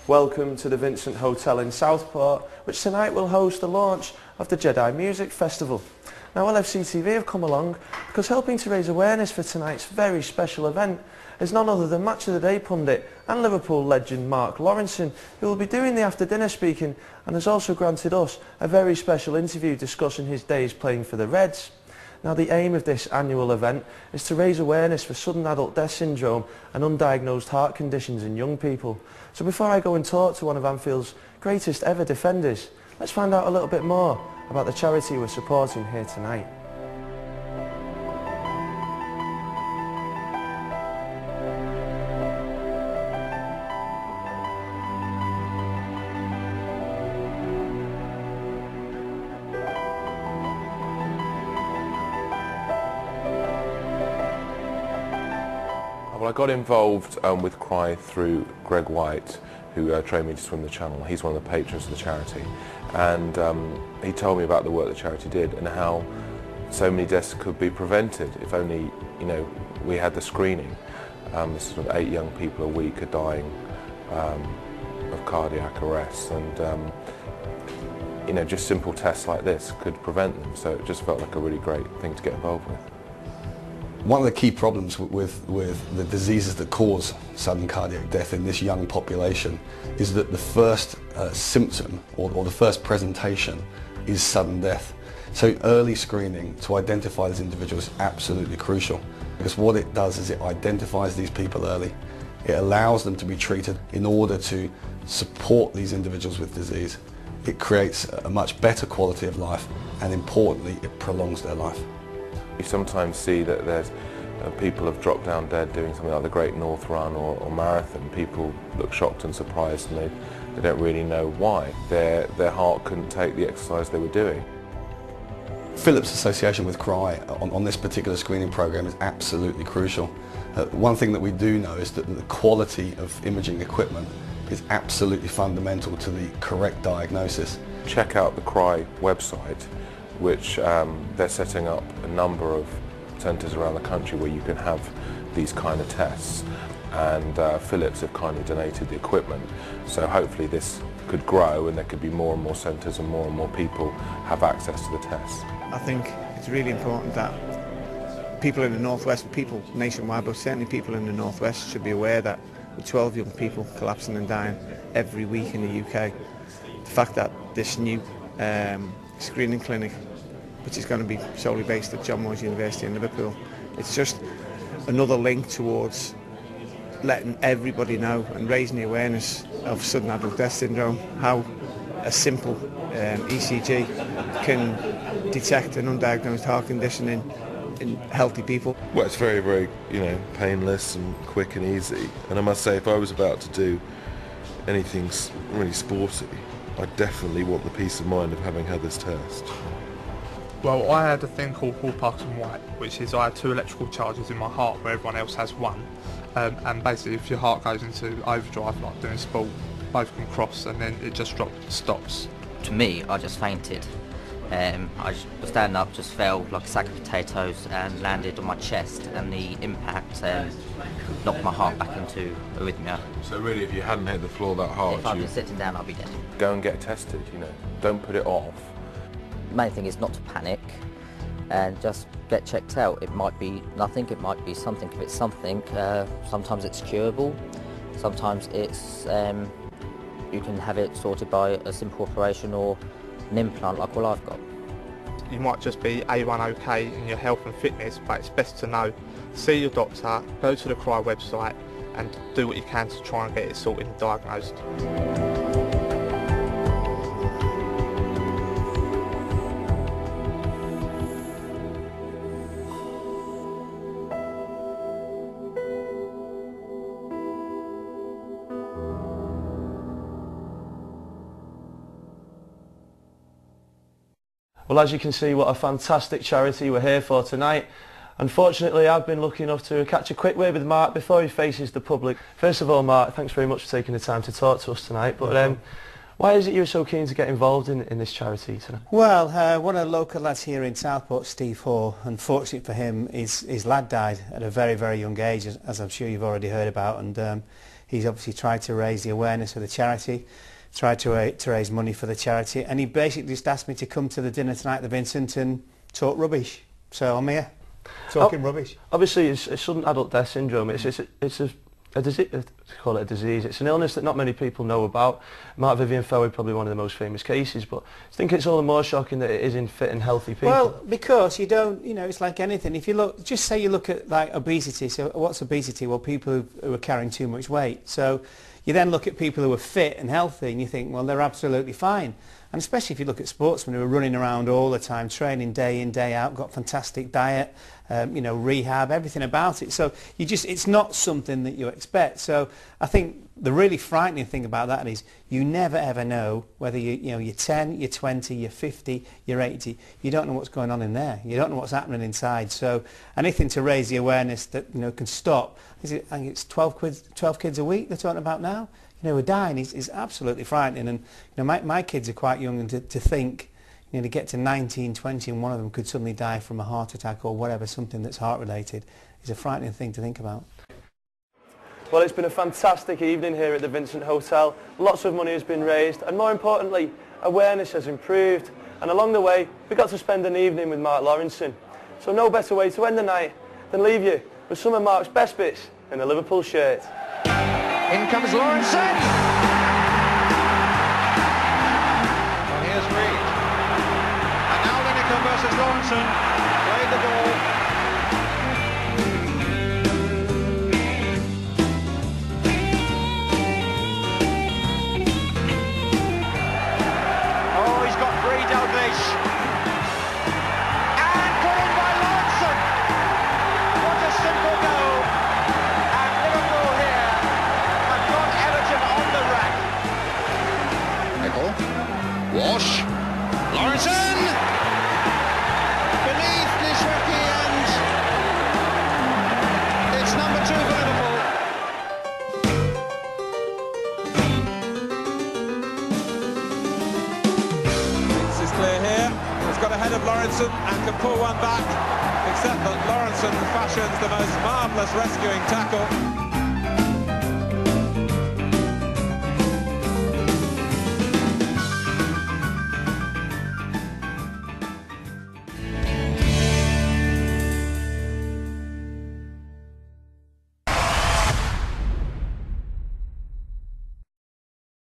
Welcome to the Vincent Hotel in Southport, which tonight will host the launch of the Jedi Music Festival. Now LFC-TV have come along because helping to raise awareness for tonight's very special event is none other than Match of the Day pundit and Liverpool legend Mark Lawrenson, who will be doing the after-dinner speaking and has also granted us a very special interview discussing his days playing for the Reds. Now the aim of this annual event is to raise awareness for sudden adult death syndrome and undiagnosed heart conditions in young people. So before I go and talk to one of Anfield's greatest ever defenders, let's find out a little bit more about the charity we're supporting here tonight. Well, I got involved with Cry through Greg White, who trained me to swim the channel. He's one of the patrons of the charity, and he told me about the work the charity did and how so many deaths could be prevented if only, we had the screening. Sort of 8 young people a week are dying of cardiac arrest, and just simple tests like this could prevent them. So it just felt like a really great thing to get involved with. One of the key problems with the diseases that cause sudden cardiac death in this young population is that the first symptom or the first presentation is sudden death. So early screening to identify these individuals is absolutely crucial, because what it does is it identifies these people early. It allows them to be treated in order to support these individuals with disease. It creates a much better quality of life, and importantly, it prolongs their life. You sometimes see that there's people have dropped down dead doing something like the Great North Run or marathon. People look shocked and surprised, and they don't really know why. Their heart couldn't take the exercise they were doing. Philip's association with Cry on this particular screening program is absolutely crucial. One thing that we do know is that the quality of imaging equipment is absolutely fundamental to the correct diagnosis. Check out the Cry website, which they're setting up a number of centres around the country where you can have these kind of tests, and Philips have kindly donated the equipment, so hopefully this could grow and there could be more and more centres and more people have access to the tests. I think it's really important that people in the Northwest, people nationwide, but certainly people in the Northwest should be aware that with 12 young people collapsing and dying every week in the UK, the fact that this new screening clinic, which is going to be solely based at John Moores University in Liverpool, it's just another link towards letting everybody know and raising the awareness of sudden adult death syndrome, how a simple ECG can detect an undiagnosed heart condition in healthy people. Well, it's very, very, painless and quick and easy. And I must say, if I was about to do anything really sporty, I definitely want the peace of mind of having had this test. Well, I had a thing called Parkinson White, which is I had 2 electrical charges in my heart where everyone else has 1. And basically if your heart goes into overdrive, like doing sport, both can cross and then it just stops. To me, I just fainted. I was standing up, just fell like a sack of potatoes and landed on my chest, and the impact knocked my heart back into arrhythmia. So really, if you hadn't hit the floor that hard, if I'd been sitting down, I'd be dead. Go and get tested, don't put it off. The main thing is not to panic and just get checked out. It might be nothing, it might be something. If it's something, sometimes it's curable, sometimes it's you can have it sorted by a simple operation or an implant like what I've got. You might just be A1 okay in your health and fitness, but it's best to know. See your doctor, go to the Cry website and do what you can to try and get it sorted and diagnosed. Well, as you can see, what a fantastic charity we're here for tonight. Unfortunately, I've been lucky enough to catch a quick word with Mark before he faces the public. First of all, Mark, thanks very much for taking the time to talk to us tonight. But why is it you were so keen to get involved in this charity tonight? Well, one of the local lads here in Southport, Steve Hoare, unfortunately for him, his lad died at a very, very young age, as I'm sure you've already heard about. And He's obviously tried to raise the awareness of the charity, tried to raise money for the charity, and he basically just asked me to come to the dinner tonight at the Vincent and talk rubbish. So I'm here, talking rubbish. Obviously, it's sudden adult death syndrome. It's a disease, to call it a disease. It's an illness that not many people know about. Mark Vivian Fowey, probably one of the most famous cases, but I think it's all the more shocking that it is in fit and healthy people. Well, because you don't, you know, it's like anything. If you look, just say you look at like obesity. So what's obesity? Well, people who are carrying too much weight. So you then look at people who are fit and healthy and you think, well, they're absolutely fine. And especially if you look at sportsmen who are running around all the time, training day in, day out, got fantastic diet, you know, rehab, everything about it. So it's not something that you expect. So I think the really frightening thing about that is you never ever know whether you're 10, you're 20, you're 50, you're 80. You don't know what's going on in there. You don't know what's happening inside. So anything to raise the awareness that, you know, can stop. I think it's 12 kids a week they're talking about now. You know, who are dying is absolutely frightening. And you know, my kids are quite young, and to think, you know, to get to 19, 20, and one of them could suddenly die from a heart attack or whatever, something that's heart related, is a frightening thing to think about. Well, it's been a fantastic evening here at the Vincent Hotel. Lots of money has been raised, and more importantly, awareness has improved. And along the way, we got to spend an evening with Mark Lawrenson. So no better way to end the night than leave you with some of Mark's best bits in a Liverpool shirt. In comes Lawrenson! Well, here's Reed. And now Lineker versus Lawrenson. Played the ball. Oh, he's got free Dalglish. And put in by Lawrenson! What a simple goal! And Liverpool here have got Everton on the rack. Michael. Walsh. Lawrenson! Beneath Nishweki, and it's number 2 for Liverpool. This is clear here. He's got ahead of Lawrenson and can pull one back, except that Lawrenson fashions the most marvellous rescuing tackle.